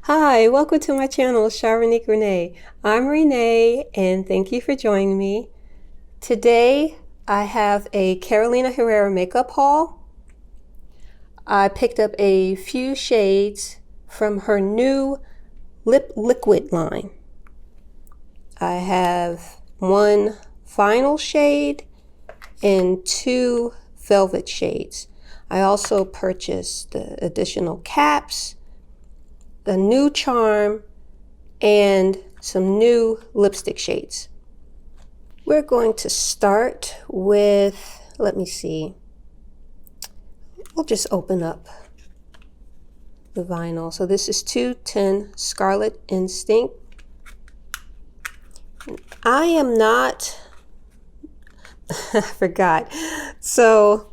Hi, welcome to my channel, Sharvonique Renee. I'm Renee, and thank you for joining me. Today, I have a Carolina Herrera makeup haul. I picked up a few shades from her new lip liquid line. I have one final shade and two velvet shades. I also purchased the additional caps, the new charm, and some new lipstick shades. We're going to start with, let me see, we'll just open up the vinyl. So this is 210 Scarlet Instinct. I am not, I forgot. So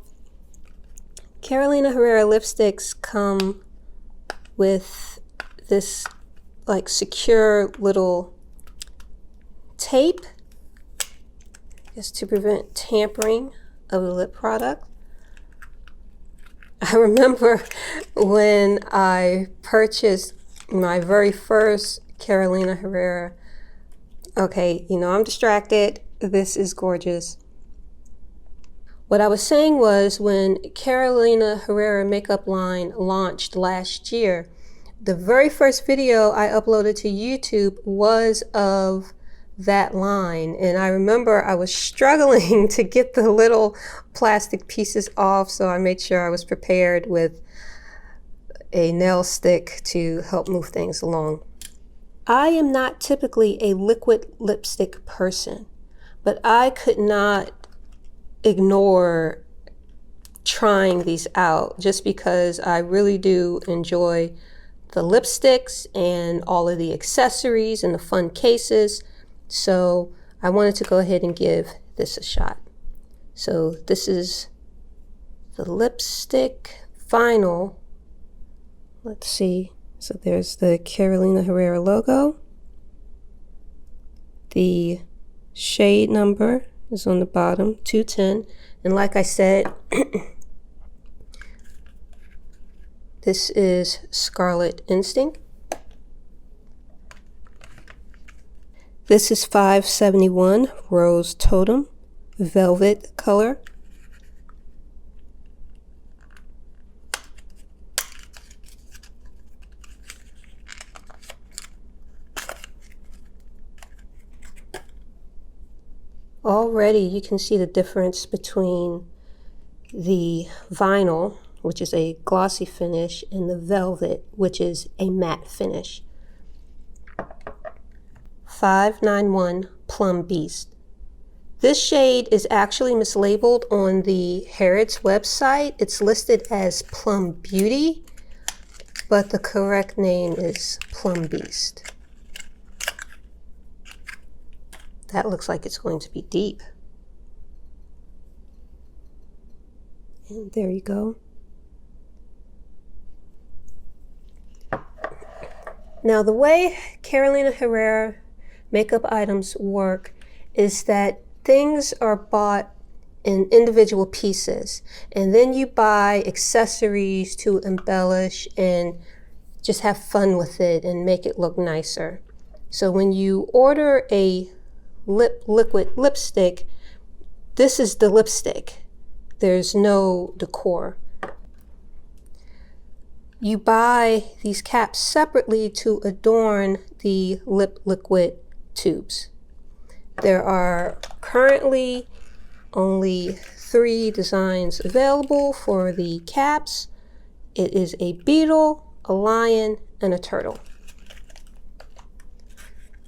Carolina Herrera lipsticks come with this like secure little tape just to prevent tampering of the lip product. I remember when I purchased my very first Carolina Herrera. Okay, I'm distracted. This is gorgeous. What I was saying was when Carolina Herrera makeup line launched last year, the very first video I uploaded to YouTube was of that line. And I remember I was struggling to get the little plastic pieces off, so I made sure I was prepared with a nail stick to help move things along. I am not typically a liquid lipstick person, but I could not ignore trying these out just because I really do enjoy the lipsticks and all of the accessories and the fun cases. So I wanted to go ahead and give this a shot. So this is the lipstick final. Let's see. So there's the Carolina Herrera logo. The shade number is on the bottom, 210. And like I said, this is Scarlet Instinct. This is 571 Rose Totem, velvet color. Already you can see the difference between the vinyl, which is a glossy finish, and the velvet, which is a matte finish. 591 Plum Beast. This shade is actually mislabeled on the Harrods website. It's listed as Plum Beauty, but the correct name is Plum Beast. That looks like it's going to be deep. And there you go. Now the way Carolina Herrera makeup items work is that things are bought in individual pieces, and then you buy accessories to embellish and just have fun with it and make it look nicer. So when you order a liquid lipstick, this is the lipstick. There's no decor. You buy these caps separately to adorn the lip liquid tubes. There are currently only 3 designs available for the caps. It is a beetle, a lion, and a turtle.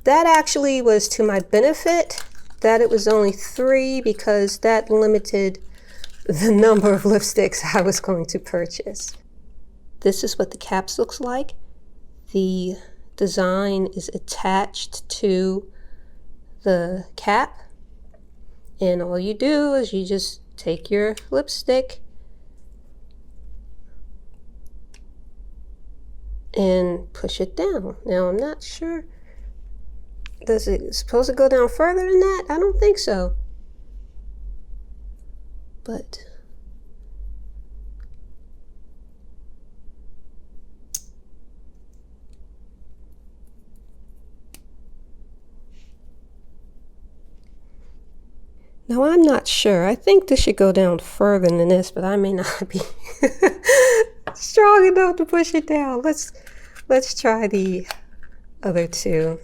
That actually was to my benefit that it was only 3, because that limited the number of lipsticks I was going to purchase. This is what the caps looks like. The design is attached to the cap, and all you do is you just take your lipstick and push it down. Now I'm not sure, does it supposed to go down further than that? I don't think so. But Now I'm not sure. I think this should go down further than this, but I may not be strong enough to push it down. Let's try the other two.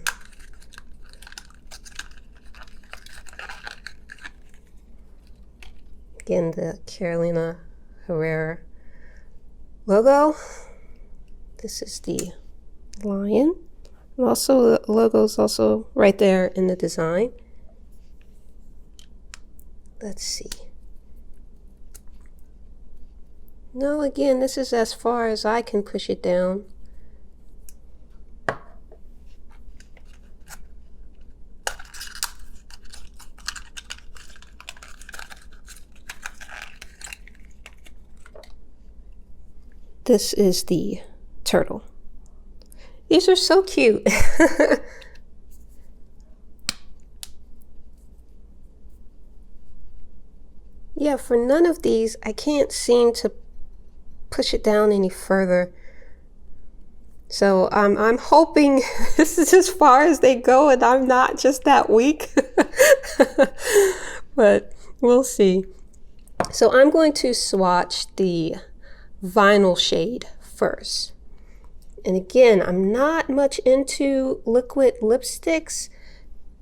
Again, the Carolina Herrera logo. This is the lion. And also the logo is also right there in the design. Let's see. No, again, this is as far as I can push it down. This is the turtle. These are so cute. Yeah, for none of these, I can't seem to push it down any further. So I'm hoping this is as far as they go and I'm not just that weak. But we'll see. So I'm going to swatch the vinyl shade first. And again, I'm not much into liquid lipsticks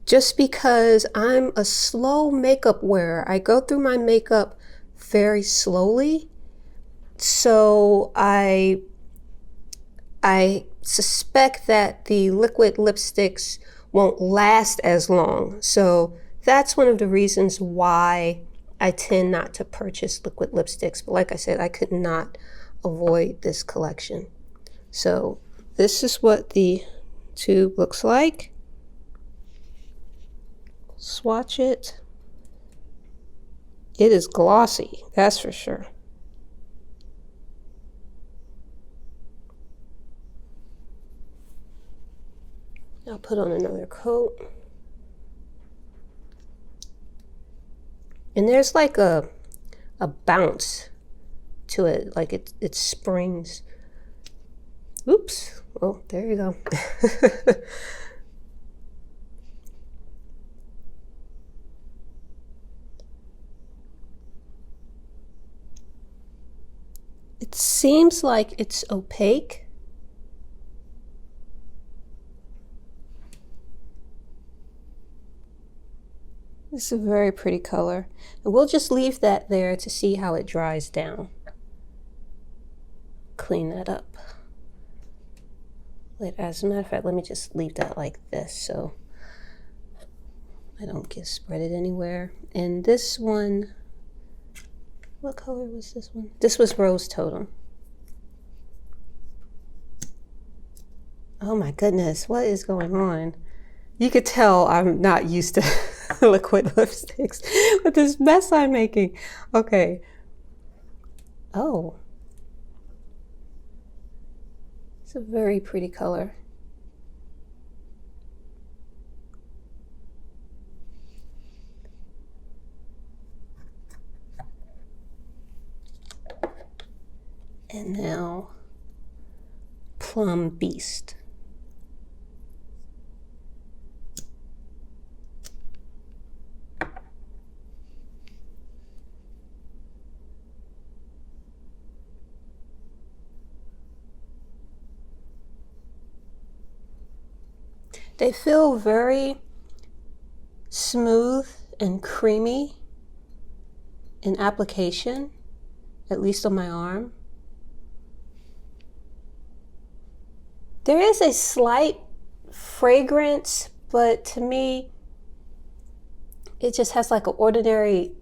just because I'm a slow makeup wearer. I go through my makeup very slowly. So I suspect that the liquid lipsticks won't last as long. So that's one of the reasons why I tend not to purchase liquid lipsticks. But like I said, I could not avoid this collection. So this is what the tube looks like. Swatch it. It is glossy, that's for sure. I'll put on another coat. And there's like a bounce to it, like it springs. Oops. Oh, there you go. It seems like it's opaque. This is a very pretty color. And we'll just leave that there to see how it dries down. Clean that up. As a matter of fact, let me just leave that like this so I don't get spreaded anywhere. And this one, what color was this one? This was Rose Totem. Oh my goodness, what is going on? You could tell I'm not used to liquid lipsticks with this mess I'm making. Okay. Oh. It's a very pretty color. And now, Plum Beast. They feel very smooth and creamy in application, at least on my arm. There is a slight fragrance, but to me, it just has like an ordinary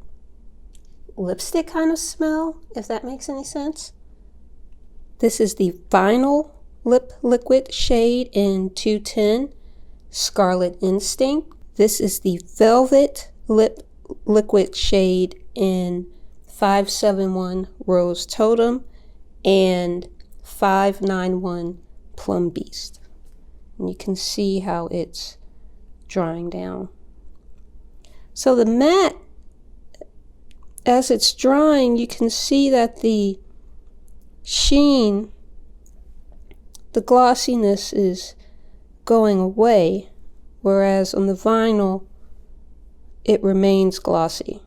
lipstick kind of smell, if that makes any sense. This is the Vinyl Lip Liquid shade in 210. Scarlet Instinct. This is the Velvet Lip Liquid shade in 571 Rose Totem and 591 Plum Beast. And you can see how it's drying down. So the matte, as it's drying, you can see that the sheen, the glossiness is going away, whereas on the vinyl it remains glossy.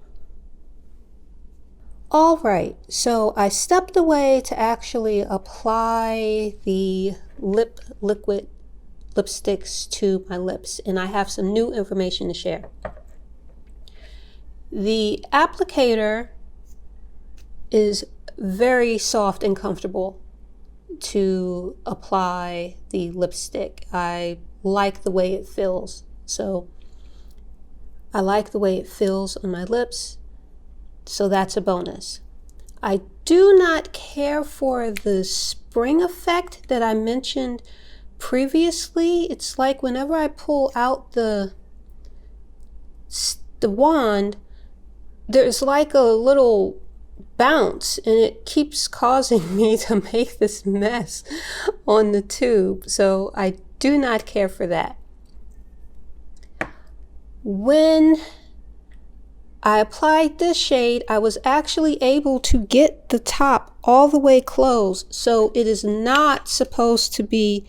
All right, so I stepped away to actually apply the liquid lipsticks to my lips, and I have some new information to share. The applicator is very soft and comfortable to apply the lipstick. I like the way it feels. So I like the way it feels on my lips. So that's a bonus. I do not care for the spring effect that I mentioned previously. It's like whenever I pull out the wand, there's like a little bounce, and it keeps causing me to make this mess on the tube. So I do not care for that. When I applied this shade, I was actually able to get the top all the way closed, so it is not supposed to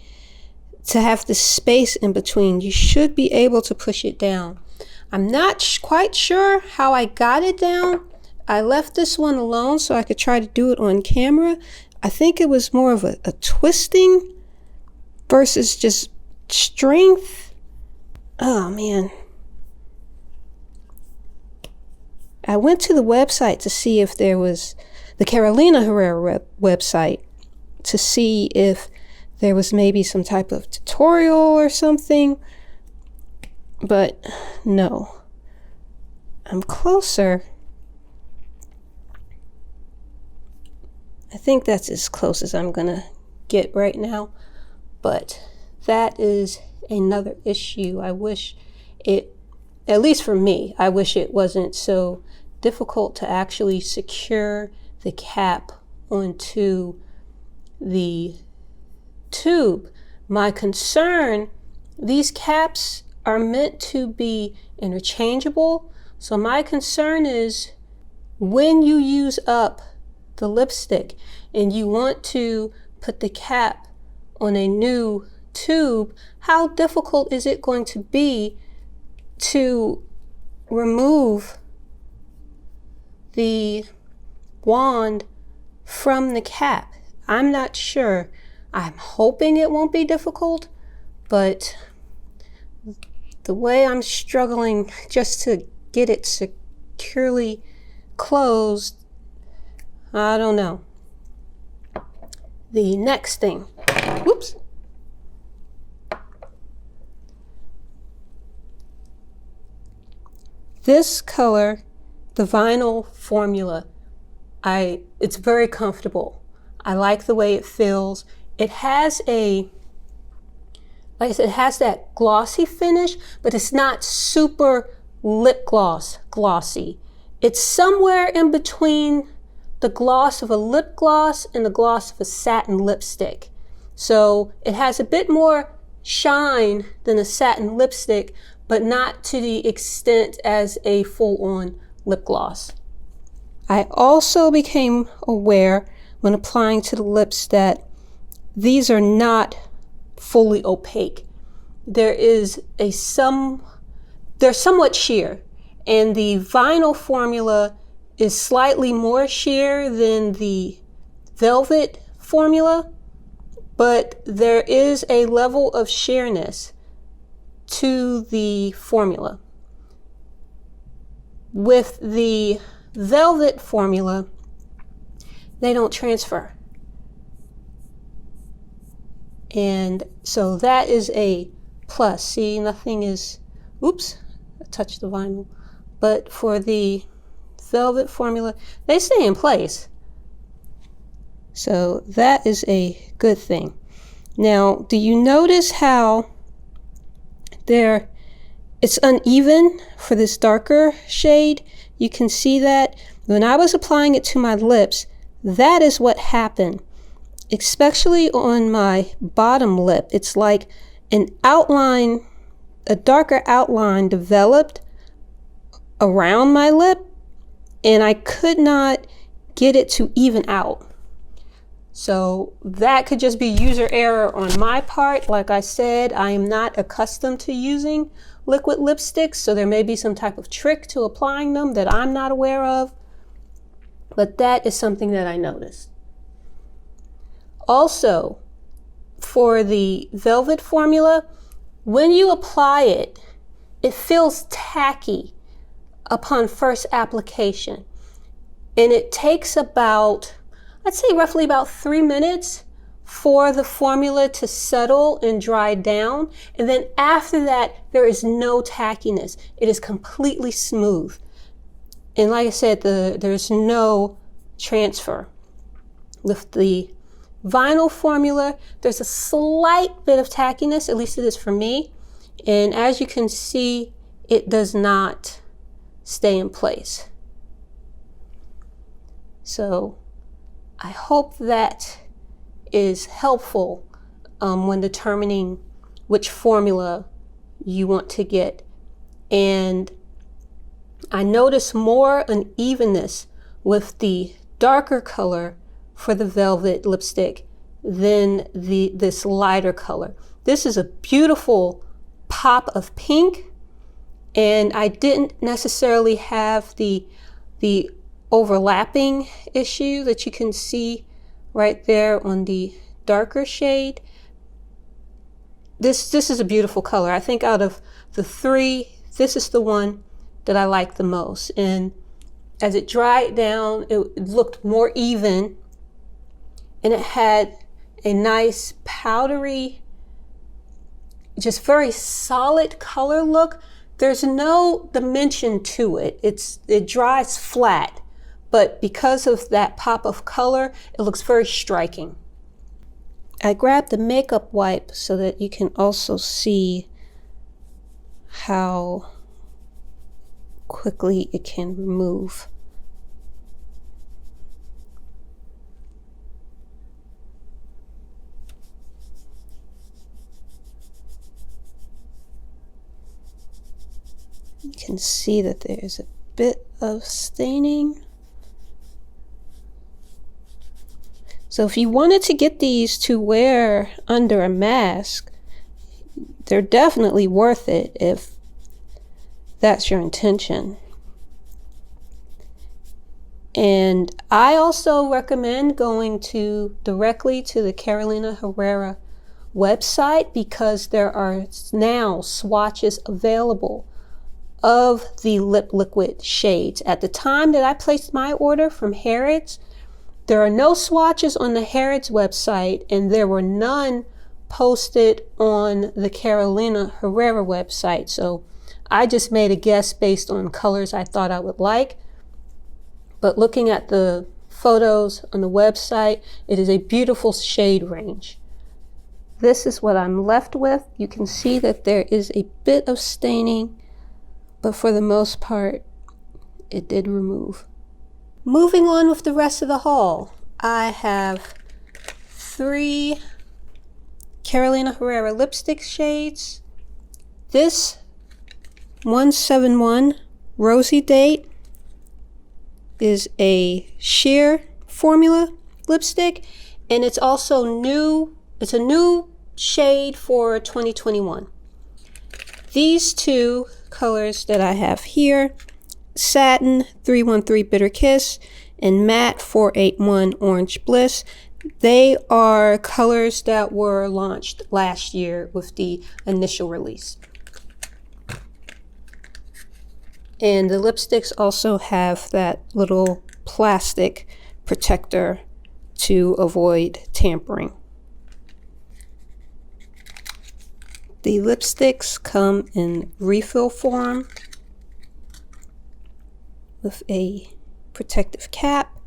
have the space in between. You should be able to push it down. I'm not quite sure how I got it down. I left this one alone so I could try to do it on camera. I think it was more of a twisting versus just strength. Oh man. I went to the website to see if there was the Carolina Herrera website to see if there was maybe some type of tutorial or something, but no. I'm closer. I think that's as close as I'm gonna get right now, but that is another issue. I wish it, at least for me, I wish it wasn't so difficult to actually secure the cap onto the tube. My concern, these caps are meant to be interchangeable, so my concern is when you use up the lipstick and you want to put the cap on a new tube, how difficult is it going to be to remove the wand from the cap? I'm not sure. I'm hoping it won't be difficult, but the way I'm struggling just to get it securely closed, I don't know. The next thing, whoops. This color, the vinyl formula, it's very comfortable. I like the way it feels. It has like I said, it has that glossy finish, but it's not super lip glossy. It's somewhere in between the gloss of a lip gloss and the gloss of a satin lipstick. So it has a bit more shine than a satin lipstick, but not to the extent as a full-on lip gloss. I also became aware when applying to the lips that these are not fully opaque. They're somewhat sheer, and the vinyl formula is slightly more sheer than the velvet formula, but there is a level of sheerness to the formula. With the velvet formula, they don't transfer. And so that is a plus. See, nothing is, oops, I touched the vinyl. But for the velvet formula, they stay in place. So that is a good thing. Now, do you notice how it's uneven for this darker shade? You can see that when I was applying it to my lips, that is what happened. Especially on my bottom lip, it's like an outline, a darker outline developed around my lip, and I could not get it to even out. So that could just be user error on my part. Like I said, I am not accustomed to using liquid lipsticks, so there may be some type of trick to applying them that I'm not aware of, but that is something that I noticed. Also, for the Velvet formula, when you apply it, it feels tacky upon first application. And it takes about, I'd say roughly about 3 minutes for the formula to settle and dry down. And then after that, there is no tackiness. It is completely smooth. And like I said, there's no transfer. With the vinyl formula, there's a slight bit of tackiness, at least it is for me. And as you can see, it does not stay in place. So I hope that is helpful when determining which formula you want to get. And I notice more unevenness with the darker color for the Velvet lipstick than this lighter color. This is a beautiful pop of pink, and I didn't necessarily have the overlapping issue that you can see right there on the darker shade. This is a beautiful color. I think out of the three, this is the one that I like the most. And as it dried down, it looked more even, and it had a nice powdery, just very solid color look. There's no dimension to it. It dries flat, but because of that pop of color, it looks very striking. I grabbed the makeup wipe so that you can also see how quickly it can remove. You can see that there's a bit of staining. So if you wanted to get these to wear under a mask, they're definitely worth it if that's your intention. And I also recommend going directly to the Carolina Herrera website, because there are now swatches available of the lip liquid shades. At the time that I placed my order from Harrods, there are no swatches on the Harrods website, and there were none posted on the Carolina Herrera website. So I just made a guess based on colors I thought I would like. But looking at the photos on the website, it is a beautiful shade range. This is what I'm left with. You can see that there is a bit of staining, but for the most part, it did remove. Moving on with the rest of the haul, I have 3 Carolina Herrera lipstick shades. This 171 Rosy Date is a sheer formula lipstick, and it's also new. It's a new shade for 2021. These two colors that I have here, Satin 313 Bitter Kiss and Matte 481 Orange Bliss, they are colors that were launched last year with the initial release. And the lipsticks also have that little plastic protector to avoid tampering. The lipsticks come in refill form with a protective cap.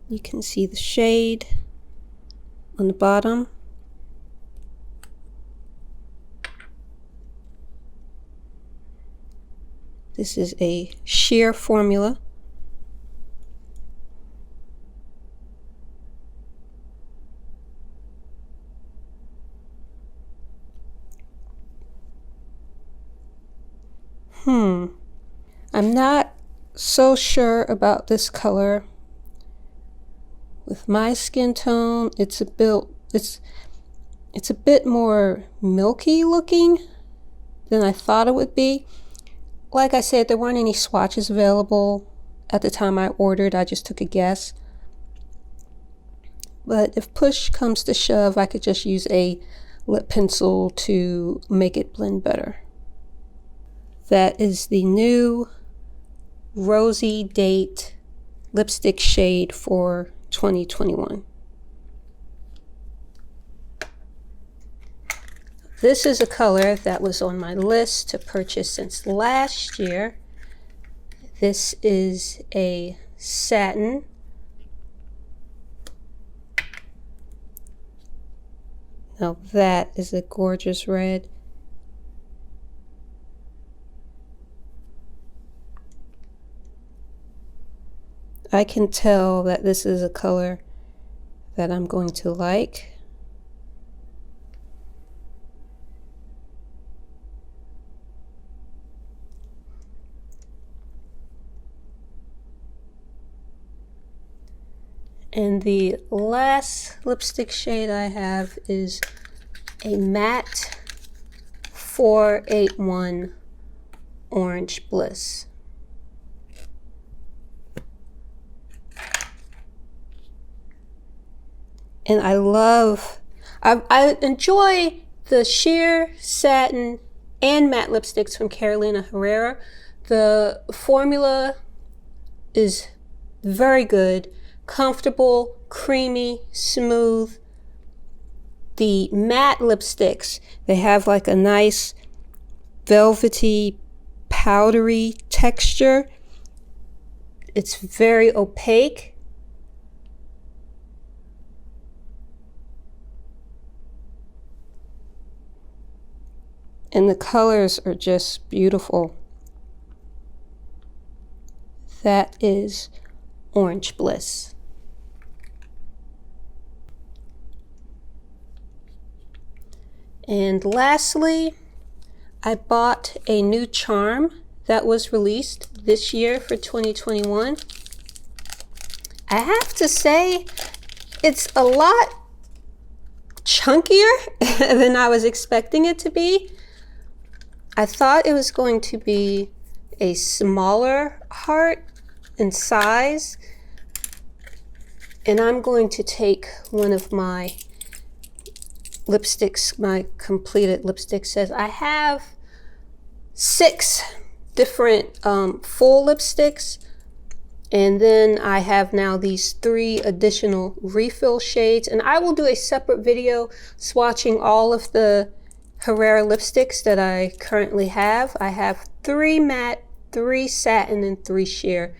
You can see the shade on the bottom. This is a sheer formula. I'm not so sure about this color. With my skin tone, it's a bit more milky looking than I thought it would be. Like I said, there weren't any swatches available at the time I ordered. I just took a guess. But if push comes to shove, I could just use a lip pencil to make it blend better. That is the new Rosy Date lipstick shade for 2021. This is a color that was on my list to purchase since last year. This is a satin. Now that is a gorgeous red. I can tell that this is a color that I'm going to like. And the last lipstick shade I have is a matte 481 Orange Bliss. And I enjoy the sheer, satin, and matte lipsticks from Carolina Herrera. The formula is very good, comfortable, creamy, smooth. The matte lipsticks, they have like a nice velvety, powdery texture. It's very opaque. And the colors are just beautiful. That is Orange Bliss. And lastly, I bought a new charm that was released this year for 2021. I have to say, it's a lot chunkier than I was expecting it to be. I thought it was going to be a smaller heart in size, and I'm going to take one of my lipsticks, my completed lipstick sets. I have 6 different full lipsticks, and then I have now these 3 additional refill shades, and I will do a separate video swatching all of the Herrera lipsticks that I currently have. I have 3 matte, 3 satin, and 3 sheer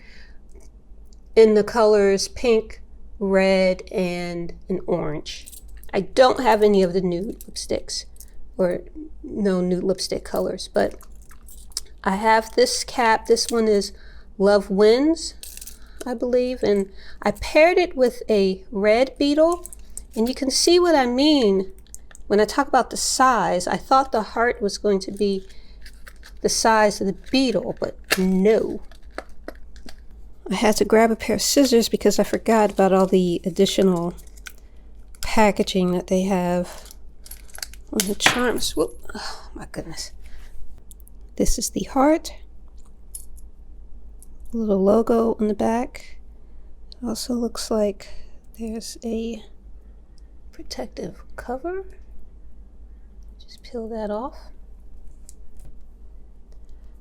in the colors pink, red, and an orange. I don't have any of the nude lipsticks, or no nude lipstick colors, but I have this cap. This one is Love Wins, I believe, and I paired it with a red beetle, and you can see what I mean when I talk about the size. I thought the heart was going to be the size of the beetle, but no. I had to grab a pair of scissors because I forgot about all the additional packaging that they have on the charms. Whoop. Oh my goodness. This is the heart. A little logo on the back. It also looks like there's a protective cover. Just peel that off.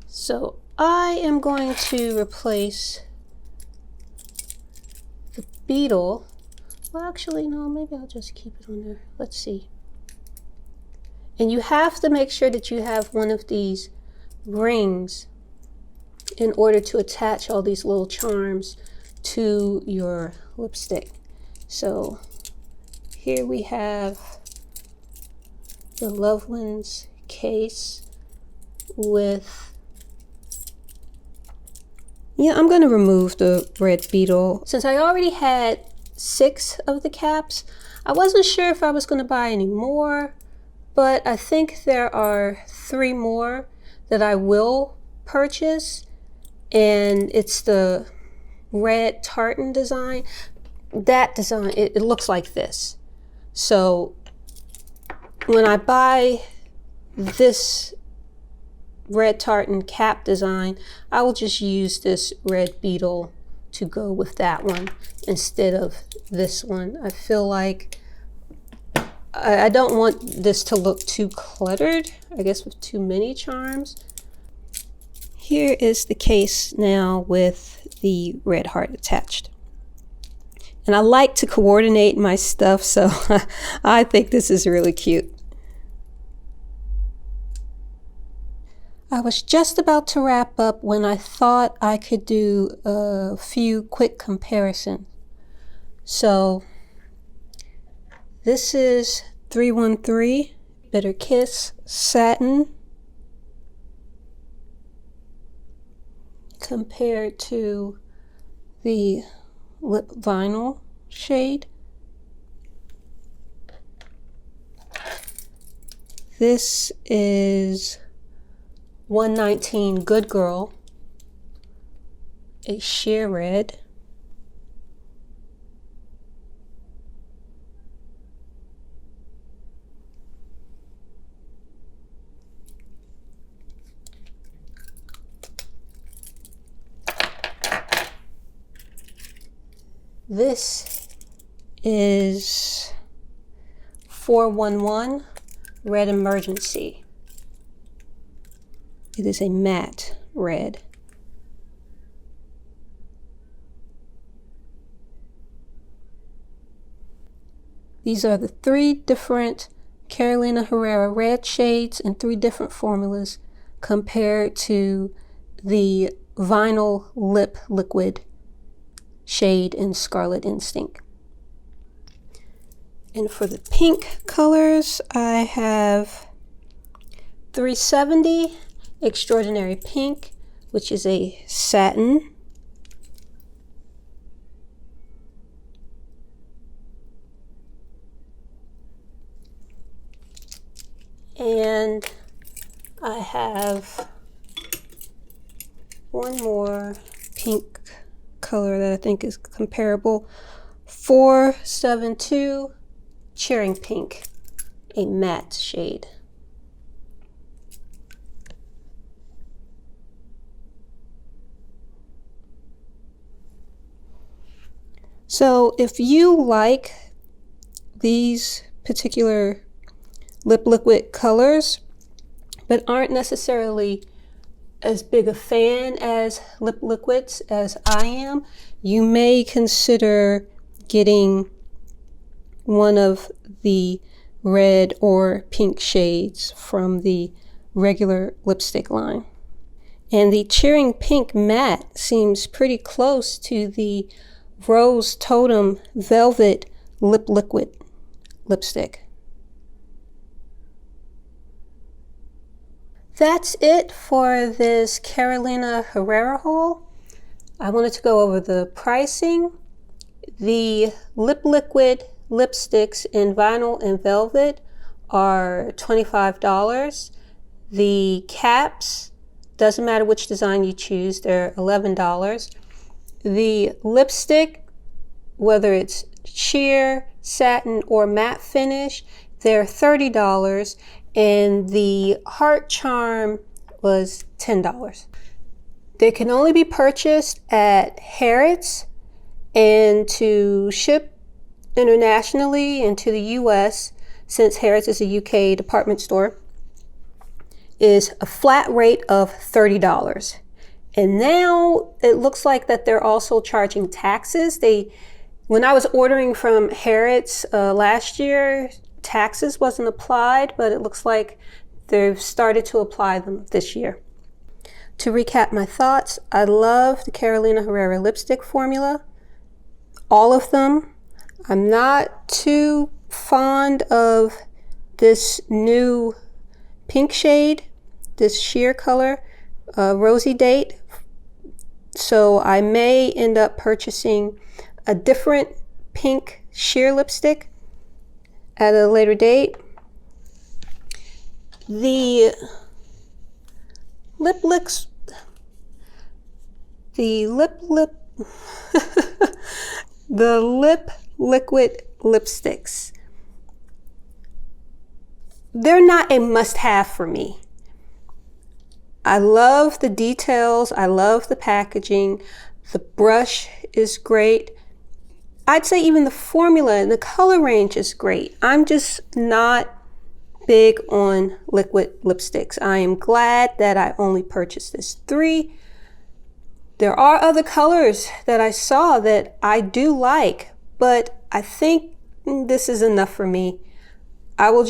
So I am going to replace the beetle. Well, actually, no, maybe I'll just keep it on there. Let's see. And you have to make sure that you have one of these rings in order to attach all these little charms to your lipstick. So here we have the Love Wins case with, yeah, I'm going to remove the red beetle. Since I already had 6 of the caps, I wasn't sure if I was going to buy any more, but I think there are 3 more that I will purchase, and it's the red tartan design. That design, it looks like this. So when I buy this red tartan cap design, I will just use this red beetle to go with that one instead of this one. I feel like I don't want this to look too cluttered, I guess, with too many charms. Here is the case now with the red heart attached. And I like to coordinate my stuff, so I think this is really cute. I was just about to wrap up when I thought I could do a few quick comparisons. So this is 313 Bitter Kiss Satin compared to the Lip Vinyl shade. This is 119 Good Girl, a sheer red. This is 411 Red Emergency. It is a matte red. These are the 3 different Carolina Herrera red shades in 3 different formulas compared to the Vinyl Lip Liquid shade in Scarlet Instinct. And for the pink colors, I have 370 Extraordinary Pink, which is a satin. And I have one more pink color that I think is comparable. 472 Cheering Pink, a matte shade. So if you like these particular lip liquid colors, but aren't necessarily as big a fan as lip liquids as I am, you may consider getting one of the red or pink shades from the regular lipstick line. And the Cheering Pink Matte seems pretty close to the Rose Totem Velvet Lip Liquid lipstick. That's it for this Carolina Herrera haul. I wanted to go over the pricing. The lip liquid lipsticks in vinyl and velvet are $25. The caps, doesn't matter which design you choose, they're $11. The lipstick, whether it's sheer, satin, or matte finish, they're $30. And the heart charm was $10. They can only be purchased at Harrods, and to ship internationally into the US, since Harrods is a UK department store, is a flat rate of $30. And now it looks like that they're also charging taxes. When I was ordering from Harrods last year, taxes wasn't applied, but it looks like they've started to apply them this year. To recap my thoughts, I love the Carolina Herrera lipstick formula, all of them. I'm not too fond of this new pink shade, this sheer color, Rosy Date. So I may end up purchasing a different pink sheer lipstick at a later date. The lip liquid lipsticks, they're not a must-have for me. I love the details. I love the packaging. The brush is great. I'd say even the formula and the color range is great. I'm just not big on liquid lipsticks. I am glad that I only purchased this 3. There are other colors that I saw that I do like, but I think this is enough for me. I would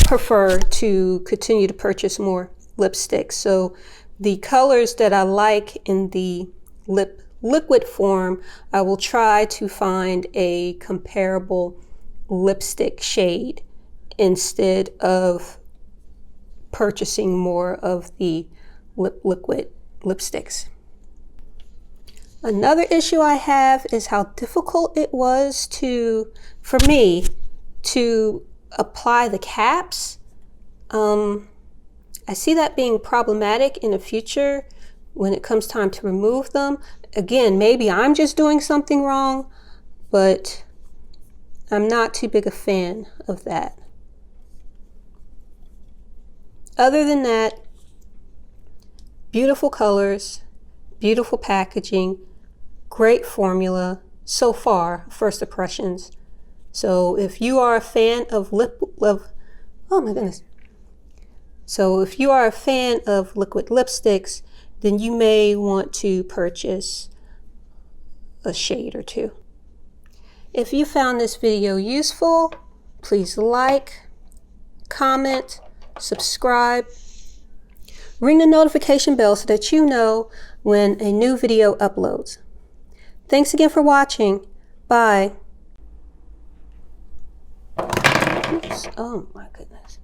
prefer to continue to purchase more lipsticks. So the colors that I like in the liquid form, I will try to find a comparable lipstick shade instead of purchasing more of the liquid lipsticks. Another issue I have is how difficult it was for me to apply the caps. I see that being problematic in the future when it comes time to remove them. Again, maybe I'm just doing something wrong, but I'm not too big a fan of that. Other than that, beautiful colors, beautiful packaging, great formula so far, first impressions. So if you are a fan of oh my goodness. So if you are a fan of liquid lipsticks, then you may want to purchase a shade or 2. If you found this video useful, please like, comment, subscribe, ring the notification bell so that you know when a new video uploads. Thanks again for watching. Bye. Oops. Oh my goodness.